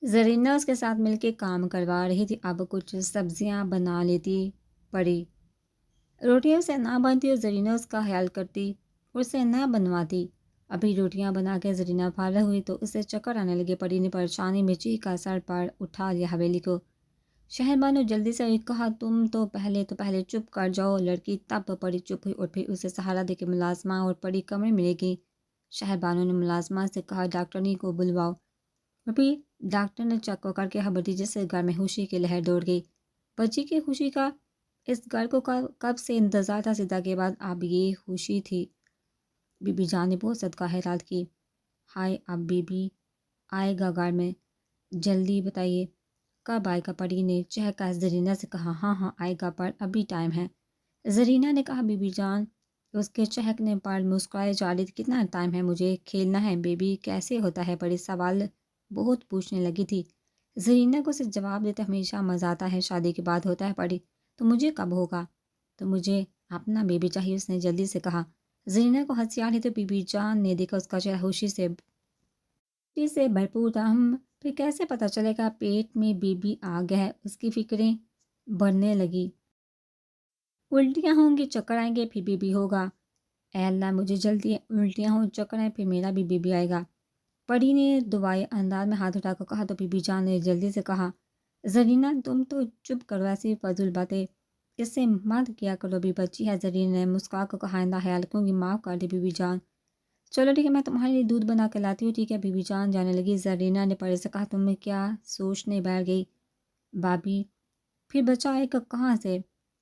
زرینہ اس کے ساتھ مل کے کام کروا رہی تھی۔ اب کچھ سبزیاں بنا لیتی پڑی، روٹیاں سے نہ بنتی اور زرینہ اس کا خیال کرتی اور اسے نہ بنواتی۔ ابھی روٹیاں بنا کے زرینہ فارغ ہوئی تو اسے چکر آنے لگے۔ پری نے پریشانی میں چیخ کا سر پر اٹھا لیا حویلی کو۔ شہر بانو جلدی سے کہا، تم تو پہلے چپ کر جاؤ لڑکی۔ تب پری چپ ہوئی اور پھر اسے سہارا دے کے ملازمہ اور پری کمرے میں لے گئی۔ شہر بانو نے ملازمہ سے کہا، ڈاکٹرنی کو بلواؤ۔ ابھی ڈاکٹر نے چیک کو کر کے خبر دی، جس سے گھر میں خوشی کی لہر دوڑ گئی۔ بچی کی خوشی کا اس گھر کو کب سے انتظار تھا۔ صدا کے بعد اب یہ خوشی تھی۔ بی بی جان نے بہت صدقہ خیرات کی۔ ہائے اب بی بی آئے گا گھر میں، جلدی بتائیے کب آئے گا۔ پری نے چہکا زرینہ سے کہا، ہاں آئے گا پر ابھی ٹائم ہے۔ زرینہ نے کہا، بی بی جان اس کے چہکنے پر مسکرائے جا رہی تھی، کتنا ٹائم ہے، مجھے کھیلنا ہے۔ بیبی کیسے ہوتا ہے؟ پری سوال بہت پوچھنے لگی تھی۔ زرینہ کو صرف جواب دیتے ہمیشہ مزہ آتا ہے، شادی کے بعد ہوتا ہے۔ پری، تو مجھے کب ہوگا؟ تو مجھے اپنا بیبی چاہیے، اس نے جلدی سے کہا۔ زرینہ کو ہنسی آ رہی تو بی بی جان نے دیکھا اس کا چہرہ خوشی سے بھرپور تھا۔ پھر کیسے پتہ چلے گا پیٹ میں بیبی آ گیا ہے؟ اس کی فکریں بڑھنے لگی۔ الٹیاں ہوں گی، چکر آئیں گے، پھر بیبی ہوگا۔ اے اللہ مجھے جلدی الٹیاں ہوں، چکر آئیں، پھر میرا بھی بیبی آئے گا۔ پری نے دعائے انداز میں ہاتھ اٹھا کر کہا تو بی بی جان نے جلدی سے کہا، زرینہ تم تو چپ کرو، ایسی فضول باتیں اس سے مت کیا کرو، بھی بچی ہے۔ زرینہ نے مسکرا کر کہا، آئندہ خیال رکھوں گی، معاف کر دی بی بی جان۔ چلو ٹھیک ہے، میں تمہارے لیے دودھ بنا کے لاتی ہوں۔ ٹھیک ہے، بی بی جان جانے لگی۔ زرینہ نے پری سے کہا، تم کیا سوچنے بیٹھ گئی بابی؟ پھر بچہ آئے گا کہاں سے؟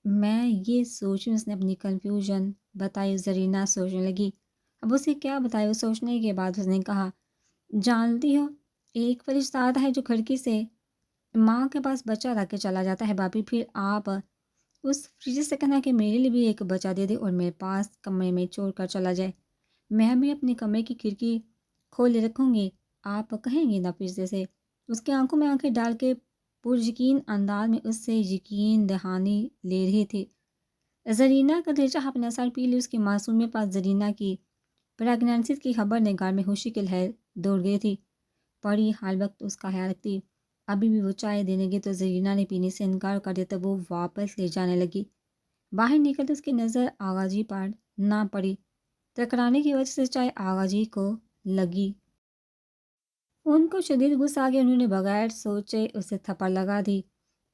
میں یہ سوچوں، اس نے اپنی کنفیوژن بتائی۔ زرینہ سوچنے لگی، اب اسے کیا بتائے۔ وہ سوچنے کے بعد اس نے کہا، جانتی ہو ایک فرشتہ آتا ہے جو کھڑکی سے ماں کے پاس بچہ رکھ کے چلا جاتا ہے بابی، پھر آپ اس فرشتے سے کہنا کہ میرے لیے بھی ایک بچہ دے دے اور میرے پاس کمرے میں چھوڑ کر چلا جائے۔ میں بھی اپنے کمرے کی کھڑکی کھولے رکھوں گی، آپ کہیں گے نا فرشتے سے۔ اس کی آنکھوں میں آنکھیں ڈال کے پریقین انداز میں اس سے یقین دہانی لے رہی تھی۔ زرینہ کا دل چاہا اپنا سر پی لی۔ اس کی معصومیت پر زرینہ کی پریگنینسی کی خبر نے گھر میں خوشی کی لہر دوڑ گئی تھی۔ پری ہر وقت اس کا خیال رکھتی۔ ابھی بھی وہ چائے دینے گئی تو زرینہ نے پینے سے انکار کر دیا تو وہ واپس لے جانے لگی۔ باہر نکلتے اس کی نظر آغا جی پر نہ پڑی۔ ٹکرانے کی وجہ سے چائے آغا جی کو لگی۔ ان کو شدید غصہ آ گیا۔ انہوں نے بغیر سوچے اسے تھپڑ لگا دی۔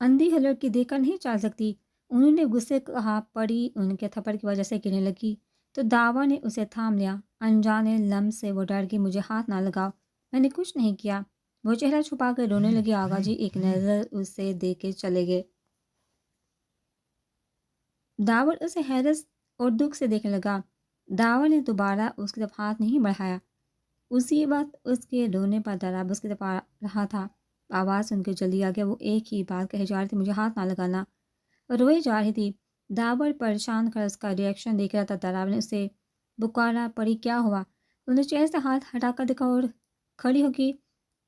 اندھی ہے لڑکی، دیکھ کر نہیں چل سکتی، انہوں نے غصے کہا۔ پری ان کے تھپڑ کی وجہ سے گرنے لگی تو داور نے اسے تھام لیا۔ انجانے لمح سے وہ ڈر گئی، مجھے ہاتھ نہ لگاؤ، میں نے کچھ نہیں کیا۔ وہ چہرہ چھپا کر رونے لگی۔ آغا جی ایک نظر اسے دے کے چلے گئے۔ داور اسے حیرت اور دکھ سے دیکھنے لگا۔ داور نے دوبارہ اس کی طرف ہاتھ نہیں بڑھایا۔ اسی وقت اس کے رونے پر دراب اس کی طرف آ رہا تھا۔ آواز سن کے جلدی آ گیا۔ وہ ایک ہی بات کہے جا رہی تھی، مجھے ہاتھ نہ لگانا، روئے جا رہی تھی۔ داور پریشان کر اس کا ریئیکشن دیکھ رہا تھا۔ داور نے اسے پکارا، پری کیا ہوا؟ انہوں نے چہرے سے ہاتھ ہٹا کر دیکھا اور کھڑی ہو گئی۔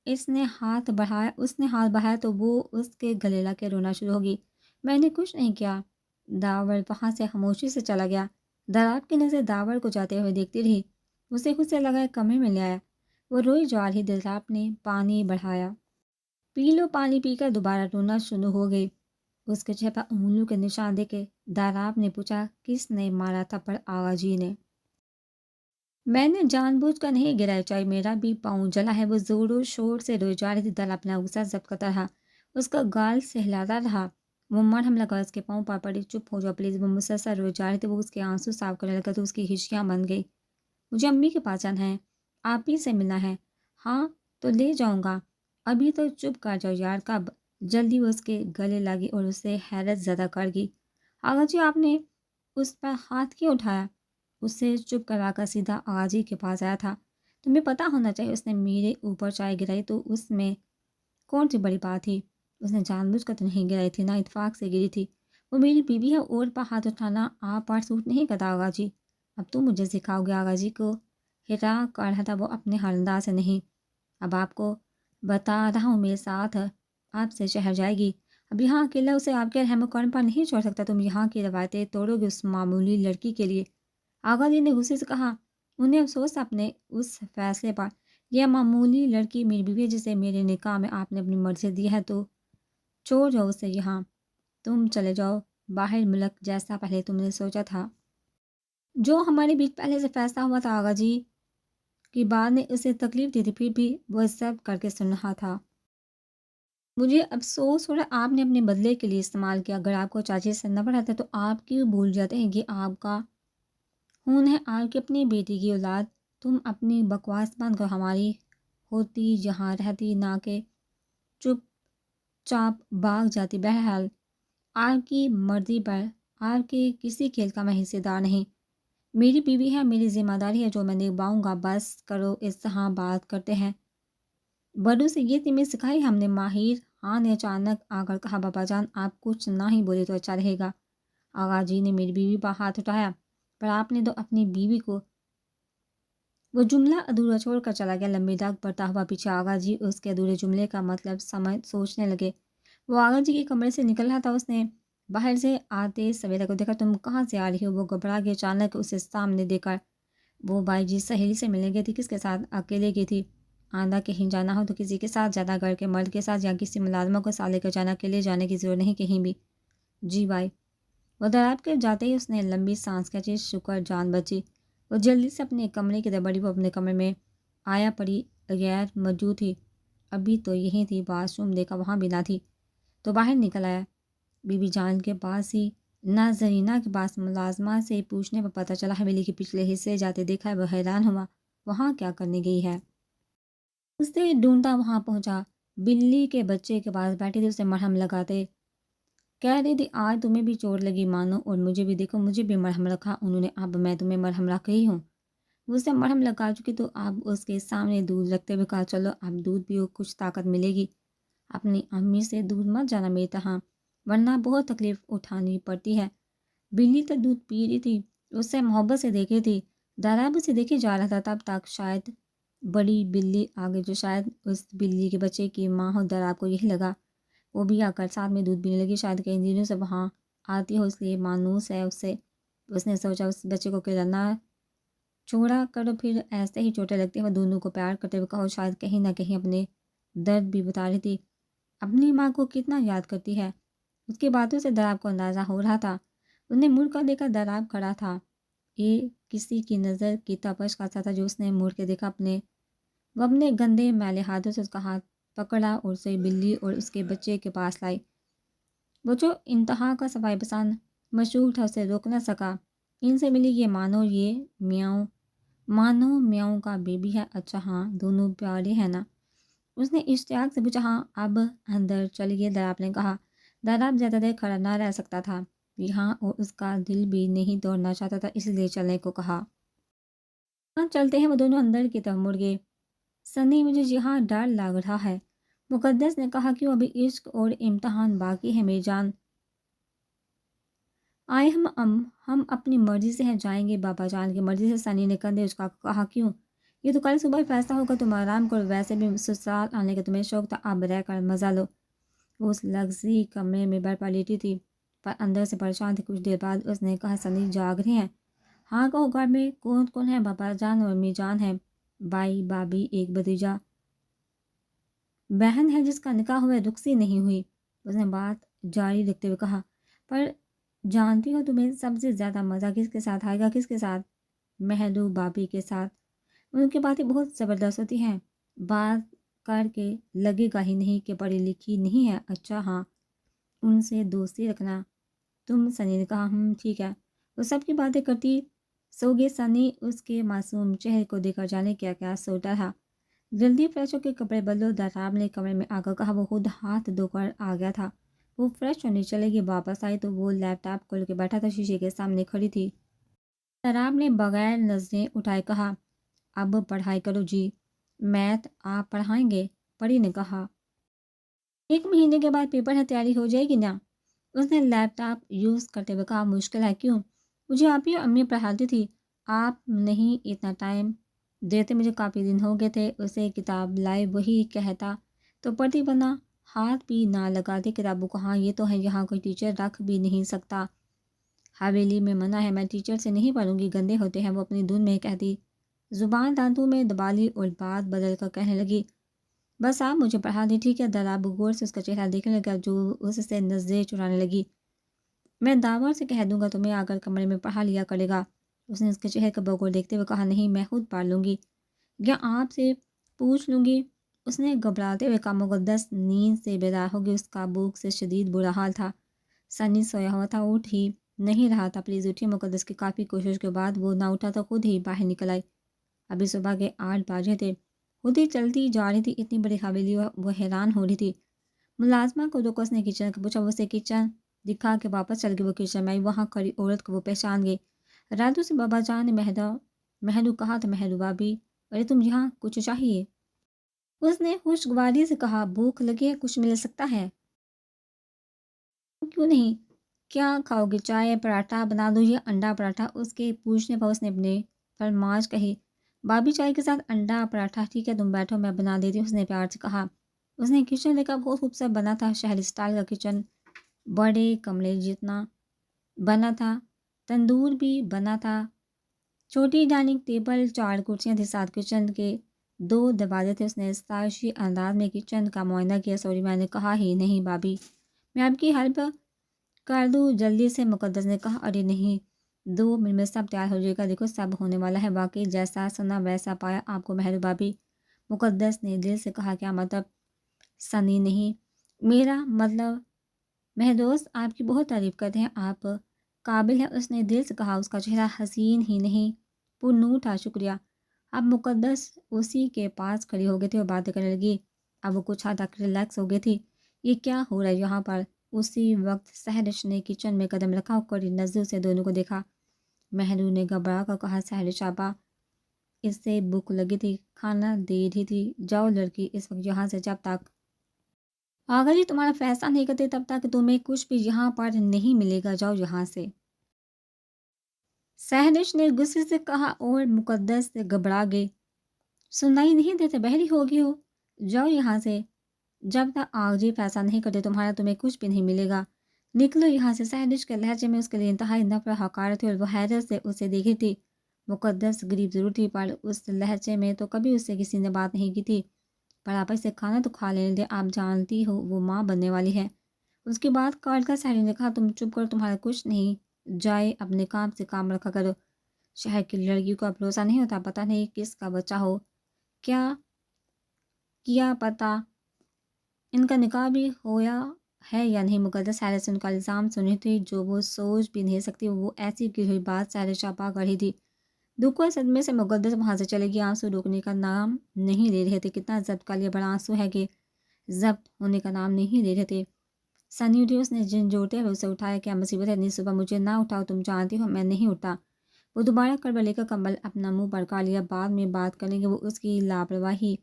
اس نے ہاتھ بڑھایا تو وہ اس کے گلے لگ کے رونا شروع ہو گئی۔ میں نے کچھ نہیں کیا۔ داور وہاں سے خاموشی سے چلا گیا۔ دراب کی نظر داور کو جاتے ہوئے دیکھتی رہی۔ اسے خود سے لگا کمرے میں لے آیا۔ وہ روئی جا رہی۔ دراب نے پانی بڑھایا۔ پی لو۔ پانی پی کر دوبارہ رونا شروع ہو گئی۔ اس کے چہرے پر انگلیوں کے نشان دے کے دراب نے پوچھا، کس نے مارا تھپڑ؟ آغا جی نے۔ میں نے جان بوجھ کر نہیں گرایا، چاہے میرا بھی پاؤں جلا ہے۔ وہ زور و شور سے روئی جا رہی تھی۔ دل اپنا غصہ ضبط کرتا رہا، اس کا گال سہلاتا رہا۔ وہ مرہم لگا اس کے پاؤں پر پڑی، چپ ہو جاؤ پلیز۔ وہ مسلسل روئی جا رہی تھی۔ وہ اس کے آنسو صاف کرنے لگا تو اس کی ہچکیاں بن گئی۔ مجھے امی کے پاس جانا ہے، آپ ہی سے ملنا ہے۔ ہاں تو لے جاؤں گا، ابھی تو چپ کر جاؤ یار۔ کب؟ جلدی وہ اس کے گلے لگی اور اسے حیرت زدہ کر گئی۔ آغا جی آپ نے اس پر ہاتھ کیوں اٹھایا؟ اسے چپ کروا کر سیدھا آغا جی کے پاس آیا تھا۔ تمہیں پتہ ہونا چاہیے، اس نے میرے اوپر چائے گرائی تو اس میں کون سی بڑی بات تھی؟ اس نے جان بوجھ کر تو نہیں گرائی تھی، نہ اتفاق سے گری تھی۔ وہ میری بیوی ہے، اور پر ہاتھ اٹھانا آپ پر سوٹ نہیں کرتا آغا جی۔ اب تم مجھے سکھاؤ گے؟ آغا جی کو ہرا کر رہا تھا وہ اپنے حالندہ سے نہیں۔ اب آپ کو بتا رہا ہوں، میرے ساتھ آپ سے شہر جائے گی۔ اب یہاں اکیلا اسے آپ کے رحم و کرم پر نہیں چھوڑ سکتا۔ تم یہاں کی روایتیں توڑو گے اس معمولی لڑکی کے لیے۔ آغا جی نے غصے سے کہا، انہیں افسوس تھا اپنے اس فیصلے پر، یہ معمولی لڑکی میری بیوی ہے جسے میرے نکاح میں آپ نے اپنی مرضی دی ہے، تو چھوڑ جاؤ اسے یہاں، تم چلے جاؤ باہر ملک جیسا پہلے تم نے سوچا تھا۔ جو ہمارے بیچ پہلے سے فیصلہ ہوا تھا آغا جی کی بات نے اسے تکلیف دی تھی، پھر بھی وہ سب کر کے سن رہا تھا۔ مجھے افسوس ہو رہا آپ نے اپنے بدلے کے لیے استعمال کیا۔ اگر آپ کو چاچی سے نہ پڑھاتا تو آپ کیوں بھول جاتے ہیں کہ آپ کا خون ہے، آپ کی اپنی بیٹی کی اولاد۔ تم اپنی بکواس بند کر، ہماری ہوتی جہاں رہتی نہ کہ چپ چاپ بھاگ جاتی۔ بہرحال آپ کی مرضی پر آپ کے کسی کھیل کا میں حصے دار نہیں۔ میری بیوی ہے، میری ذمہ داری ہے جو میں نبھاؤں گا۔ بس کرو، اس طرح بات کرتے ہیں بڑوں سے یہ تمہیں سکھائی ہم نے؟ ماہر خان نے اچانک آ کر کہا۔ بابا جان آپ کچھ نہ ہی بولے تو اچھا رہے گا۔ آغا جی نے میری بیوی پر ہاتھ اٹھایا، پر آپ نے تو اپنی بیوی کو۔ وہ جملہ ادھورا چھوڑ کر چلا گیا، لمبی ڈاک پڑتا ہوا پیچھے۔ آغا جی اس کے ادھورے جملے کا مطلب سوچنے لگے۔ وہ آغا جی کے کمرے سے نکل رہا تھا، اس نے باہر سے آتے سویرے کو دیکھا۔ تم کہاں سے آ رہی ہو؟ وہ گھبرا کے اچانک اسے سامنے دیکھ کر۔ وہ بائی جی سہیلی سے ملنے گئی تھی۔ کس کے ساتھ؟ اکیلے گئی تھی۔ آندہ کہیں جانا ہو تو کسی کے ساتھ جانا، گھر کے مرد کے ساتھ یا کسی ملازمہ کو ساتھ لے کر جانا، اکیلے جانے کی ضرورت نہیں کہیں بھی۔ جی بائی۔ وہ دراب کے جاتے ہی اس نے لمبی سانس کھینچی، شکر جان بچی۔ وہ جلدی سے اپنے کمرے کی طرف بڑھی۔ وہ اپنے کمرے میں آیا پڑی غیر موجود تھی، ابھی تو یہی تھی۔ واش روم دیکھا، وہاں بھی نہ تھی، تو باہر نکل آیا۔ بی بی جان کے پاس ہی نہ زرینہ کے پاس۔ ملازمہ سے پوچھنے پر پتہ چلا حویلی کے پچھلے حصے جاتے دیکھا ہے۔ وہ حیران ہوا، وہاں کیا کرنے گئی ہے؟ اسے ڈھونڈتا وہاں پہنچا، بلی کے بچے کے پاس بیٹھی تھی، اسے مرہم لگاتے کہہ رہی تھی آج تمہیں بھی چوٹ لگی مانو، اور مجھے بھی دیکھو، مجھے بھی مرہم رکھا انہوں نے، اب میں تمہیں مرہم رکھ رہی ہوں۔ وہ اسے مرہم لگا چکی تو اب اس کے سامنے دودھ رکھتے ہوئے کہا چلو اب دودھ پیو، کچھ طاقت ملے گی۔ اپنی امی سے دودھ مت جانا میری طرح، ورنہ بہت تکلیف اٹھانی پڑتی ہے۔ بلی تو دودھ پی رہی تھی، اس سے محبت سے دیکھ رہی تھی۔ داراب اسے دیکھے جا رہا تھا، تب تک شاید بڑی بلی آگے جو شاید اس بلی کے بچے کی ماں ہو۔ داراب کو یہی لگا، وہ بھی آ کر ساتھ میں دودھ پینے لگی، شاید کئی دنوں سے وہاں آتی ہو اس لیے مانوس ہے اس سے۔ اس نے سوچا اس بچے کو کھلانا چھوڑا کرو، پھر ایسے ہی چوٹیں لگتی ہیں۔ وہ دونوں کو پیار کرتے ہوئے کہو، شاید کہیں نہ کہیں اپنے درد بھی بتا رہی تھی۔ اپنی ماں کو کتنا یاد کرتی ہے، اس کی باتوں سے داراب کو اندازہ ہو رہا تھا۔ اس نے مڑ کر دیکھا، داراب کھڑا تھا، یہ کسی کی نظر کی تپش کا تھا جو اس نے مڑ کے دیکھا۔ وہ اپنے گندے میلے ہاتھوں سے اس کا ہاتھ پکڑا اور اسے بلی اور اس کے بچے کے پاس لائی۔ وہ جو انتہا کا صفائی پسند مشہور تھا، اسے روک نہ سکا۔ ان سے ملی یہ مانو، یہ میاؤں، مانو میاؤں کا بیبی ہے؟ اچھا ہاں، دونوں پیارے ہیں نا؟ اس نے اشتیاق سے پوچھا۔ ہاں، اب اندر چلیے، داراب نے کہا۔ داراب زیادہ دیر کھڑا نہ رہ سکتا تھا یہاں، اور اس کا دل بھی نہیں دوڑنا چاہتا تھا، اس لیے چلنے کو کہا۔ ہاں چلتے ہیں۔ وہ دونوں اندر کی طرف مڑ گئے۔ سنی مجھے یہاں ڈر لگ رہا ہے، مقدس نے کہا۔ کیوں؟ ابھی عشق اور امتحان باقی ہے میری جان۔ آئے ہم اپنی مرضی سے ہیں، جائیں گے بابا جان کی مرضی سے۔ سنی نے کندھے اچکا کہا۔ کیوں؟ یہ تو کل صبح فیصلہ ہوگا، تم آرام کرو، ویسے بھی سسرال آنے کا تمہیں شوق تھا، اب رہ کر مزہ لو۔ وہ اس لغزی کمرے میں برپا لیٹی تھی، پر اندر سے پریشان تھی۔ کچھ دیر بعد اس نے کہا، سنی جاگ رہے ہیں؟ ہاں کہو، گھر میں کون کون ہے؟ بابا جان اور امی جان ہیں، بھائی بھابھی، ایک بھتیجا بہن ہے جس کا نکاح ہوا ہے، رخصتی نہیں ہوئی۔ اس نے بات جاری رکھتے ہوئے کہا، پر جانتی ہو تمہیں سب سے زیادہ مزہ کس کے ساتھ آئے گا؟ کس کے ساتھ؟ محلو بھابھی کے ساتھ۔ ان کی باتیں بہت زبردست ہوتی ہیں، بات کر کے لگے گا ہی نہیں کہ پڑھی لکھی نہیں ہے۔ اچھا ہاں، ان سے دوستی رکھنا تم؟ سنی نے کہا۔ ٹھیک ہے۔ وہ سب کی باتیں کرتی سوگے۔ سنی اس کے معصوم چہرے کو دیکھ کر جانے کیا کیا سوچ رہا۔ جلدی فریش ہو کے کپڑے بدلو، داراب نے کمرے میں آ کر کہا۔ وہ خود ہاتھ دھو کر آ گیا تھا۔ وہ فریش ہونے چلے گی، واپس آئی تو وہ لیپ ٹاپ کھول کے بیٹھا تھا، شیشے کے سامنے کھڑی تھی۔ داراب نے بغیر نظریں اٹھائے کہا، اب پڑھائی کرو جی۔ میتھ آپ پڑھائیں گے؟ پری نے کہا۔ 1 مہینے کے بعد پیپر ہے، تیاری ہو جائے گی نا؟ اس نے لیپ ٹاپ یوز کرتے ہوئے کہا۔ مشکل ہے؟ کیوں؟ مجھے آپ ہی امی پڑھاتی تھی، آپ نہیں اتنا ٹائم دیتے، مجھے کافی دن ہو گئے تھے اسے کتاب لائے وہی کہتا تو پڑھتی، ورنہ ہاتھ بھی نہ لگاتے کتابوں کو۔ ہاں یہ تو ہے، یہاں کوئی ٹیچر رکھ بھی نہیں سکتا، حویلی میں منع ہے، میں ٹیچر سے نہیں پڑھوں گی، گندے ہوتے ہیں وہ، اپنی دھن میں کہتی زبان دانتوں میں دبا لی اور بات بدل کر کہنے لگی، بس آپ مجھے پڑھا دیں ٹھیک ہے؟ دلاب غور سے اس کا چہرہ دیکھنے لگا جو اس سے نظریں چرانے لگی۔ میں داور سے کہہ دوں گا تمہیں آ کر کمرے میں پڑھا لیا کرے گا۔ اس نے اس کے چہرے کا بغور دیکھتے ہوئے کہا، نہیں میں خود پڑھ لوں گی یا آپ سے پوچھ لوں گی۔ اس نے گھبراتے ہوئے کہا، مقدس نیند سے بیدار ہو گئی، اس کا بھوک سے شدید برا حال تھا، سنی سویا ہوا تھا، اٹھ ہی نہیں رہا تھا۔ پلیز اٹھیے۔ مقدس کی کافی کوشش کے بعد وہ نہ اٹھا تو خود ہی باہر نکل آئی۔ ابھی صبح کے 8 بجے تھے، خود ہی چلتی جا رہی تھی، اتنی بڑی حویلی، وہ حیران ہو رہی تھی۔ ملازمہ کو روکا، اس نے کچن کا پوچھا، وہ اسے کچن دکھا کے واپس چل گئی۔ وہ کچن میں آئی، وہاں کھڑی عورت کو وہ پہچان گئی۔ راتوں سے بابا جان نے مہرو کہا تھا، مہرو بابی، ارے تم یہاں کچھ چاہیے؟ اس نے خوشگواری سے کہا، بھوک لگی ہے، کچھ مل سکتا ہے؟ کیوں نہیں، کیا کھاؤ گے؟ چائے پراٹھا بنا دو یا انڈا پراٹھا؟ اس کے پوچھنے پر اس نے اپنے فرماش کہی، بابی چائے کے ساتھ انڈا پراٹھا ٹھیک ہے، تم بیٹھو میں بنا دیتی ہوں، اس نے پیار سے کہا۔ اس نے کچن دیکھا، بہت خوبصورت بنا تھا، شہری اسٹائل کا کچن، بڑے کمرے جتنا بنا تھا، تندور بھی بنا تھا، چھوٹی ڈائننگ ٹیبل، 4 کرسیاں تھیں، ساتھ کچن کے 2 دروازے تھے۔ اس نے ستائشی انداز میں کچن کا معائنہ کیا۔ سوری، میں نے کہا ہی نہیں بابی، میں آپ کی ہیلپ کر دوں جلدی سے؟ مقدس نے کہا، ارے نہیں، 2 منٹ میں سب تیار ہو جائے گا، دیکھو سب ہونے والا ہے، واقعی جیسا سنا ویسا پایا آپ کو مہرو بابی۔ مقدس نے دل سے کہا، کیا مطلب؟ سنی نہیں، میرا مطلب مہدوست آپ کی بہت تعریف کرتے ہیں، آپ قابل ہیں، اس نے دل سے کہا۔ اس کا چہرہ حسین ہی نہیں پرنور تھا۔ شکریہ۔ اب مقدس اسی کے پاس کھڑی ہو گئی تھی اور باتیں کرنے لگی۔ اب وہ کچھ حد تک ریلیکس ہو گئی تھی۔ یہ کیا ہو رہا ہے یہاں پر؟ اسی وقت سہرش نے کچن میں قدم رکھا اور کڑی نظروں سے دونوں کو دیکھا۔ مہرو نے گھبرا کر کہا، سہرش آپا، اس سے بھوک لگی تھی، کھانا دے رہی تھی، جاؤ لڑکی اس وقت یہاں سے، جب تک اگر یہ تمہارا فیصلہ نہیں کرتے تب تک تمہیں کچھ بھی یہاں پر نہیں ملے گا، جاؤ یہاں سے، سہرش نے غصے سے کہا اور مقدس سے گھبرا گئی۔ سنائی نہیں دیتے، بہری ہو گئی ہو، جاؤ یہاں سے، جب تک آج یہ فیصلہ نہیں کرتے تمہیں کچھ بھی نہیں ملے گا، نکلو یہاں سے۔ سہرش کے لہجے میں اس کے لیے انتہائی نفرت حقارت تھی اور وہ حیرت سے اسے دیکھی تھی۔ مقدس غریب ضرور تھی پر اس لہجے میں تو کبھی اس سے کسی نے بات نہیں کی تھی۔ پر آپ اسے کھانا تو کھا لینے دے، آپ جانتی ہو وہ ماں بننے والی ہے۔ اس کی بات کاٹ کر سہرش نے کہا، تم چپ کرو، تمہارا کچھ نہیں جائے، اپنے کام سے کام رکھا کرو، شہر کی لڑکی کو اب بھروسہ نہیں ہوتا، پتہ نہیں کس کا بچہ ہو، کیا پتہ ان کا نکاح بھی ہویا ہے یا نہیں۔ مقدس سہرش سے ان کا الزام سنی تھی جو وہ سوچ بھی نہیں سکتی، وہ ایسی کی ہوئی بات سہرش چاپا کر رہی تھی۔ دکھ اور صدمے سے مقدس وہاں سے چلے گی، آنسو روکنے کا نام نہیں لے رہے تھے۔ کتنا ضبط کا لیا بڑا آنسو ہے کہ ضبط ہونے کا نام نہیں لے رہے تھے۔ سنی اٹھی، اس نے جن جوڑتے ہوئے اسے اٹھایا، کیا مصیبت ہے اتنی صبح؟ مجھے نہ اٹھاؤ، تم جانتی ہو میں نہیں اٹھتا۔ وہ دوبارہ کڑوا لے کر کمبل اپنا منہ پر کر لیا، بعد میں بات کریں گے۔ وہ اس کی لاپرواہی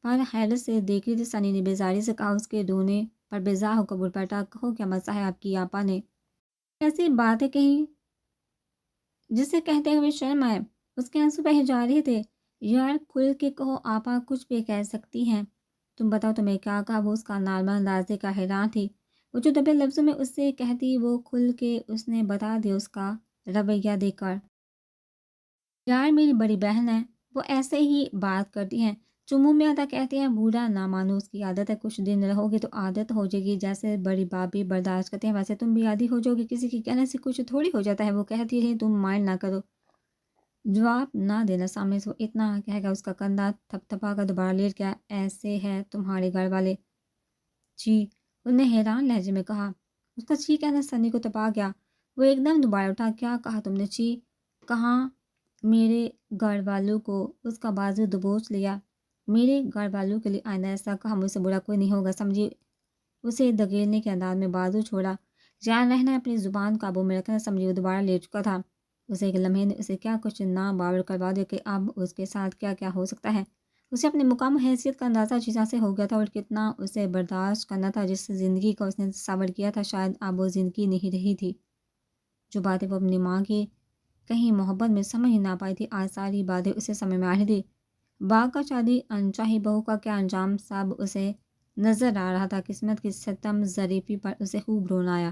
پر حیرت سے دیکھ رہی تھی۔ سنی نے بیزاری سے کہا، اس کے رونے پر بیزار ہو کر بول پڑا، کہو کیا مسئلہ ہے؟ آپ کی آپا نے ایسی باتیں کہیں جسے کہتے ہوئے شرم آئے۔ اس کے آنسو بہہ جا رہے تھے۔ یار کھل کے کہو، آپا کچھ بھی کہہ سکتی ہیں، تم بتاؤ تمہیں کیا کہا؟ وہ اس کا نارمل اندازے کا حیران تھی۔ وہ جو دبے لفظوں میں اس سے کہتی وہ کھل کے اس نے بتا دیا۔ اس کا رویہ دیکھ کر، یار میری بڑی بہن ہے، وہ ایسے ہی بات کرتی ہیں، جو منہ میں آتا کہتے ہیں، بوڑھا نہ مانو، اس کی عادت ہے، کچھ دن رہو گے تو عادت ہو جائے گی، جیسے بڑی بابی برداشت کرتے ہیں ویسے تم بھی عادی ہو جاؤ گے، کسی کے کہنے سے کچھ تھوڑی ہو جاتا ہے، وہ کہتی رہی تم مائنڈ نہ کرو، جواب نہ دینا۔ سامنے سے وہ اتنا کہہ گا، اس کا کندھا تھپ تھپا کر دوبارہ لیٹ گیا۔ ایسے ہے تمہارے گھر والے؟ جی، انہوں نے حیران لہجے میں کہا۔ اس کا چی کہنا سنی کو تپا گیا۔ وہ ایک دم دوبارہ اٹھا، کیا کہا تم نے؟ چی کہاں؟ میرے گھر والوں کو؟ اس کا بازو دبوچ لیا۔ میرے گھر والوں کے لیے آئندہ ایسا کہا مجھ سے برا کوئی نہیں ہوگا، سمجھی؟ اسے دھکیلنے کے انداز میں بازو چھوڑا، جان رہنا اپنی زبان قابو میں رکھنا، سمجھی؟ وہ دوبارہ لیٹ چکا تھا۔ اسے ایک لمحے نے اسے کیا کچھ نہ باور کروا دیا کہ اب اس کے ساتھ کیا کیا ہو سکتا ہے۔ اسے اپنے مقام و حیثیت کا اندازہ چیزاں سے ہو گیا تھا اور کتنا اسے برداشت کرنا تھا۔ جس زندگی کا اس نے تصور کیا تھا شاید اب وہ زندگی نہیں رہی تھی۔ جو باتیں وہ اپنی ماں کی کہیں محبت میں سمجھ نہ پائی تھی، آج ساری باتیں اسے سمجھ میں آ رہی تھی۔ باغ کا شادی انچاہی بہو کا کیا انجام سب اسے نظر آ رہا تھا۔ قسمت کی ستم ظریفی پر اسے خوب رونا آیا۔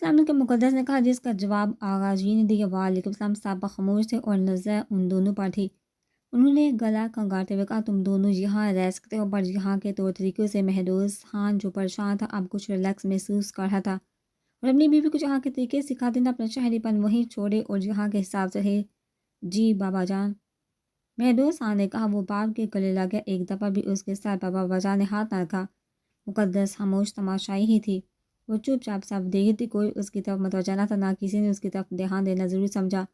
السلام کے مقدس نے کہا، جس کا جواب آغا جی نے دیا۔ وعلیکم السلام۔ صاحبہ خاموش تھے اور نظر ان دونوں پر تھی۔ انہوں نے گلا کھنگارتے ہوئے کہا، تم دونوں یہاں رہ سکتے ہو، پر یہاں کے طور طریقوں سے مہروز خان جو پریشان تھا اب کچھ ریلیکس محسوس کر رہا تھا، اور اپنی بیوی کو یہاں کے طریقے سکھا دینا، اپنا شہری پن وہیں چھوڑے اور یہاں کے حساب سے رہے۔ جی بابا جان، مہروز خان نے کہا۔ وہ باپ کے گلے لگ گیا۔ ایک دفعہ بھی اس کے سر پر بابا جان نے ہاتھ نہ رکھا۔ مقدس خاموش تماشائی ہی تھی۔ وہ چپ چاپ سب دیکھ رہی تھی، کوئی اس کی طرف متوجہ نہ تھا، نہ کسی نے اس کی طرف دھیان دینا ضروری سمجھا۔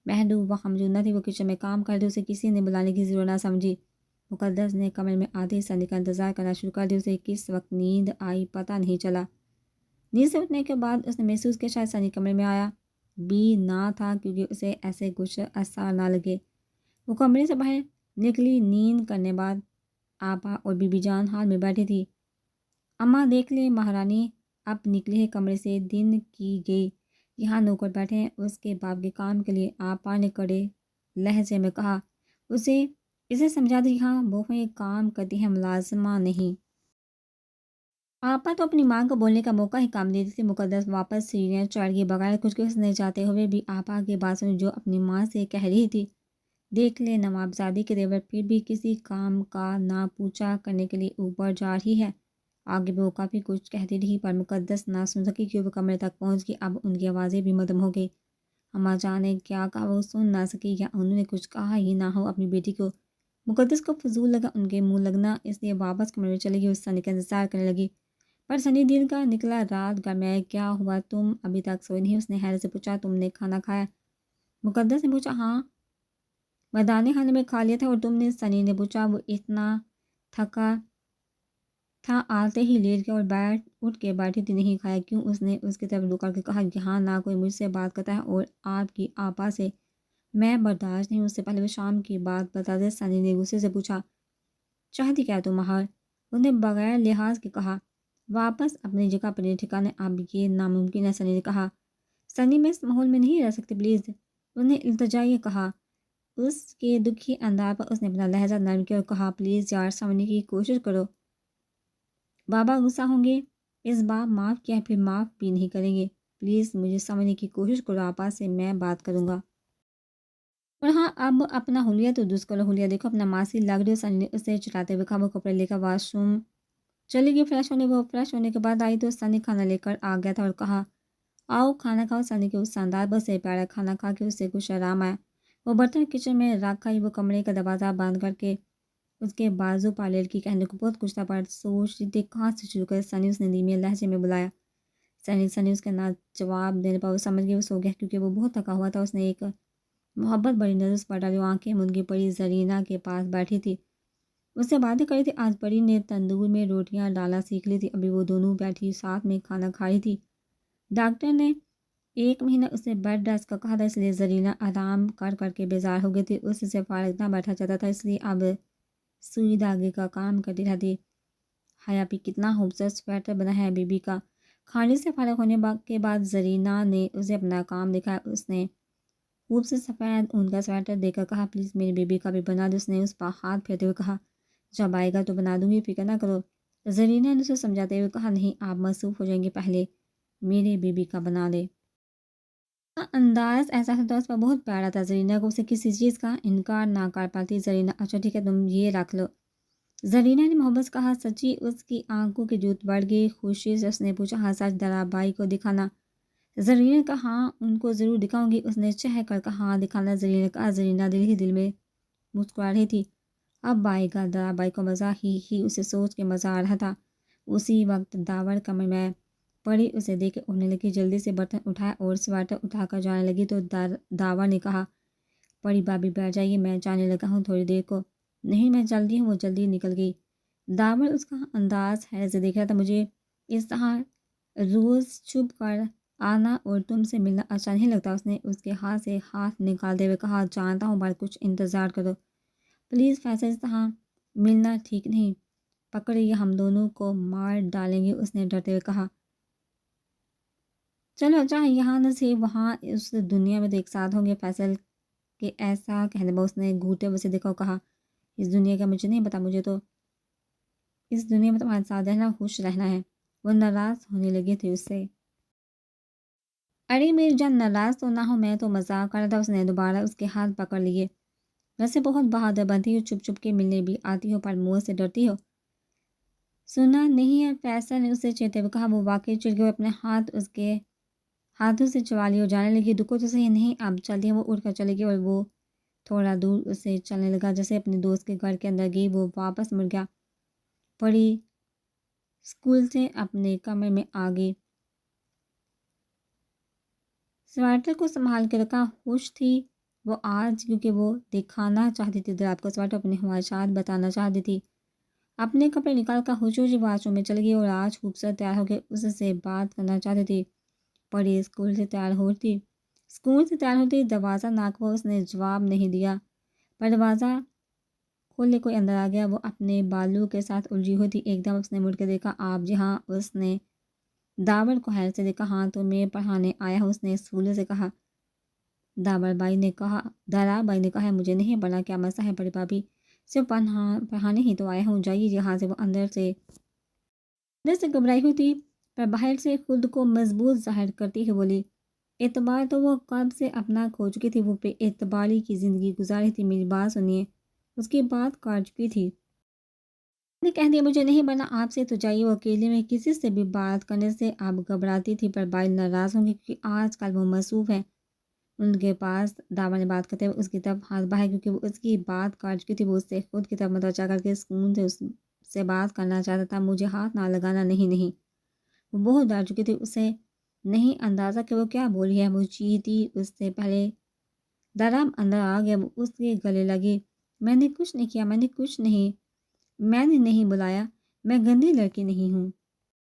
محبوب وہاں موجود نہ تھی، وہ کچن میں کام کر رہی، اسے کسی نے بلانے کی ضرورت نہ سمجھی۔ مقدس نے کمرے میں آتے ہی سنی کا انتظار کرنا شروع کر دیا۔ اسے کس وقت نیند آئی پتہ نہیں چلا۔ نیند سے اٹھنے کے بعد اس نے محسوس کیا شاید سنی کمرے میں آیا بھی نہ تھا، کیونکہ اسے ایسے کچھ اثر نہ لگے۔ وہ کمرے سے باہر نکلی۔ نیند کرنے بعد آپا اور بی بی جان ہال میں بیٹھی تھی۔ اماں دیکھ لیں مہارانی اب نکلی ہے کمرے سے، دن کی گئی، یہاں نوکر بیٹھے ہیں اس کے باپ کے کام کے لیے۔ آپا نے کڑے لہجے میں کہا، اسے سمجھا دو یہاں بہویں کام کرتی ہیں، ملازمہ نہیں۔ آپا تو اپنی ماں کو بولنے کا موقع ہی کام دیتی تھی۔ مقدس واپس سیڑھیاں چڑھ گئی، بغیر کچھ کہنے جاتے ہوئے بھی آپا کی بات سنی جو اپنی ماں سے کہہ رہی تھی۔ دیکھ لے نوابزادی کے دیور پھر بھی کسی کام کا نہ پوچھا کرنے کے لیے اوپر جا رہی ہے۔ آگے وہ کافی کچھ کہتی رہی پر مقدس نہ سن سکی کہ وہ کمرے تک پہنچ گئی۔ اب ان کی آوازیں بھی مدھم ہو گئی۔ اماں جان نے کیا کہا وہ سن نہ سکی، یا انہوں نے کچھ کہا ہی نہ ہو اپنی بیٹی کو۔ مقدس کو فضول لگا ان کے منہ لگنا، اس لیے واپس کمرے میں چلی گئی اور سنی کا انتظار کرنے لگی۔ پر سنی دن کا نکلا رات گھر میں آیا۔ کیا ہوا، تم ابھی تک سوئی نہیں؟ اس نے حیرت سے پوچھا۔ تم نے کھانا کھایا؟ مقدس نے پوچھا۔ ہاں، میدان خانے میں کھا لیا تھا۔ اور تم نے؟ سنی نے پوچھا۔ وہ اتنا تھکا تھا آتے ہی لیٹ گیا اور اٹھ کے بیٹھی تھی۔ نہیں کھایا؟ کیوں؟ اس نے اس کی طرف رک کر کے کہا، یہاں نہ کوئی مجھ سے بات کرتا ہے اور آپ کی آپا سے میں برداشت نہیں ہوں، اس سے پہلے وہ شام کی بات بتا دے۔ سنی نے غصے سے پوچھا، چاہتی کیا تم مہار؟ اس نے بغیر لحاظ کے کہا۔ واپس اپنی جگہ پر ٹھکانے، اب یہ ناممکن ہے، سنی نے کہا۔ سنی میں اس ماحول میں نہیں رہ سکتی پلیز، اس نے التجائی کہا۔ اس کے دکھی انداز پر اس نے اپنا لہجہ نرم کیا اور کہا، پلیز یار سمجھنے کی کوشش کرو، بابا غصہ ہوں گے، اس بار معاف کیا ہے پھر معاف بھی نہیں کریں گے، پلیز مجھے سمجھنے کی کوشش کرو، آپا سے میں بات کروں گا۔ اور ہاں اب اپنا حلیہ تو درست کرو، حلیہ دیکھو اپنا ماسی لگ رہی ہو۔ سنی نے اسے چٹاتے ہوئے کہا۔ وہ کپڑے لے کر واش روم چلی گئی فریش ہونے۔ وہ فریش ہونے کے بعد آئی تو سنی کھانا لے کر آ گیا تھا اور کہا، آؤ کھانا کھاؤ۔ سنی کے اس انداز پر سے پیارا کھانا کھا کے اسے کچھ آرام آیا۔ وہ برتن کچن میں رکھ آئی۔ وہ کمرے کا دروازہ بند کر کے اس کے بازو پر لڑکی کہنے کو بہت کچھ تھا پر سوچ رہی تھی کہاں سے شروع کرے۔ سنی، اس نے دھیمے لہجے میں بلایا۔ سنی اس کے نہ جواب دینے پر وہ سمجھ گئی وہ سو گیا کیونکہ وہ بہت تھکا ہوا تھا۔ اس نے ایک محبت بڑی نظر اس پر ڈالی۔ وہ آنکھیں منگی پڑی زرینہ کے پاس بیٹھی تھی، اس سے باتیں کر رہی تھی۔ آج پری نے تندور میں روٹیاں ڈالا سیکھ لی تھی، ابھی وہ دونوں بیٹھی ساتھ میں کھانا کھا رہی تھی۔ ڈاکٹر نے 1 مہینہ اسے بیڈ ریسٹ کا کہا تھا، اس لیے زرینہ آرام کر کر کے بیزار ہو گئی تھی۔ اس سے فارغ نہ بیٹھا جاتا تھا، اس لیے اب سوئی دھاگے کا کام کرتی رہتی۔ حیا پہ کتنا خوبصورت سویٹر بنا ہے بی بی کا۔ کھانے سے فارغ ہونے کے بعد زرینہ نے اسے اپنا کام دکھایا۔ اس نے خوبصورت سفید اون کا سویٹر دے کر کہا، پلیز میری بیبی کا بھی بنا دو۔ اس نے اس پر ہاتھ پھیرتے ہوئے کہا، جب آئے گا تو بنا دوں گی، فکر نہ کرو۔ زرینہ نے اسے سمجھاتے ہوئے کہا، نہیں آپ مصروف ہو جائیں گے، پہلے میرے بیبی کا بنا دے۔ انداز احساس دوست پر بہت پیارا تھا۔ زرینہ کو اسے کسی چیز کا انکار نہ کر پاتی۔ زرینہ، اچھا ٹھیک ہے تم یہ رکھ لو۔ زرینہ نے محبت سے کہا۔ سچی اس کی آنکھوں کی جوت بڑھ گئی۔ خوشی سے اس نے پوچھا، ہاں سچ ذرا بھائی کو دکھانا۔ زرینہ نے کہا، ہاں ان کو ضرور دکھاؤں گی۔ اس نے چہر کر کہا، ہاں دکھانا۔ زرینہ نے کہا۔ زرینہ دل ہی دل میں مسکرا رہی تھی، اب آئے گا ذرا بھائی کو مزہ ہی اسے سوچ کے مزہ آ رہا تھا۔ اسی وقت داور کمرے میں پری اسے دیکھ کے اٹھنے لگی، جلدی سے برتن اٹھایا اور سویٹر اٹھا کر جانے لگی تو داور نے کہا، پری بھابھی بیٹھ جائیے، میں جانے لگا ہوں تھوڑی دیر کو۔ نہیں میں جلدی ہوں۔ وہ جلدی نکل گئی۔ داور اس کا انداز حیرت سے دیکھ رہا تھا۔ مجھے اس طرح روز چھپ کر آنا اور تم سے ملنا اچھا نہیں لگتا۔ اس نے اس کے ہاتھ سے ہاتھ نکالتے ہوئے کہا، جانتا ہوں پر کچھ انتظار کرو پلیز فیصل، اس طرح ملنا ٹھیک نہیں، پکڑیے ہم دونوں کو مار ڈالیں گے۔ اس نے ڈرتے ہوئے کہا، چلو اچھا ہے یہاں نہ سے وہاں اس دنیا میں تو ایک ساتھ ہوں گے۔ فیصل کے ایسا کہنے پر اس نے گھوٹے ہوئے سے دیکھا اور کہا، اس دنیا کا مجھے نہیں پتا، مجھے تو اس دنیا میں تمہارے ساتھ رہنا، خوش رہنا ہے۔ وہ ناراض ہونے لگے تھے اس سے۔ ارے میری جان ناراض تو نہ ہو، میں تو مذاق کر رہا تھا۔ اس نے دوبارہ اس کے ہاتھ پکڑ لیے۔ ویسے بہت بہادر بنتی ہو، چھپ چھپ کے ملنے بھی آتی ہو، پر منہ سے ڈرتی ہو۔ سنا نہیں ہے، فیصل نے اسے چیتے ہوئے کہا۔ وہ واقعی چڑ گئے، اپنے ہاتھ اس کے ہاتھوں سے چبا لی اور جانے لگی۔ دکھو تو صحیح نہیں، اب چلتی ہے۔ وہ اٹھ کر چلے گئی اور وہ تھوڑا دور اسے چلنے لگا۔ جیسے اپنے دوست کے گھر کے اندر گئی، وہ واپس مڑ گیا۔ پڑی اسکول سے اپنے کمرے میں آ گئی، سویٹر کو سنبھال کے رکھا۔ خوش تھی وہ آج، کیونکہ وہ دکھانا چاہتی تھی رات کو سویٹر، اپنی خواہشات بتانا چاہتی تھی۔ اپنے کپڑے نکال کر خوشی واش روم میں چل گئی اور آج خوبصورت تیار ہو کے اس سے بات کرنا چاہتی تھی۔ پڑی اسکول سے تیار ہوتی دروازہ ناک پر، اس نے جواب نہیں دیا۔ پر دروازہ کھولے کوئی اندر آ گیا۔ وہ اپنے بالوں کے ساتھ الجھی ہوئی تھی۔ ایک دم اس نے مڑ کے دیکھا۔ آپ جی ہاں، اس نے داور کو حیرت سے دیکھا۔ ہاں تو میں پڑھانے آیا ہوں، اس نے اسکول سے کہا۔ دارا بائی نے کہا ہے مجھے نہیں پڑھنا، کیا مسئلہ ہے بڑی بھابھی؟ صرف پڑھانے ہی تو آیا ہوں، جائیے یہاں سے۔ وہ اندر سے گھبرائی ہوئی تھی، پر باہر سے خود کو مضبوط ظاہر کرتی ہے بولی، اعتبار تو وہ کب سے اپنا کھو چکی تھی، وہ بے اعتباری کی زندگی گزاری تھی۔ میری بات سنیے، اس کی بات کاٹ چکی تھی۔ نے کہہ دیا مجھے نہیں پڑھنا آپ سے، تو جائیے۔ وہ اکیلے میں کسی سے بھی بات کرنے سے اب گھبراتی تھی، پر بائی ناراض ہوں گی کیونکہ آج کل وہ مصروف ہے ان کے پاس۔ داور نے بات کرتے ہوئے اس کی طرف ہاتھ بڑھایا، کیونکہ وہ اس کی بات کاٹ چکی تھی۔ وہ اس سے خود کی طرف متوجہ کر کے سکون سے اس سے بات کرنا چاہتا تھا۔ مجھے ہاتھ نہ لگانا، نہیں۔ وہ بہت ڈر چکی تھی، اسے نہیں اندازہ کہ وہ کیا بولی ہے۔ وہ چیتی اس سے پہلے درام اندر آ گیا، وہ اس کے گلے لگی۔ میں نے کچھ نہیں کیا، میں نے نہیں بلایا، میں گندی لڑکی نہیں ہوں۔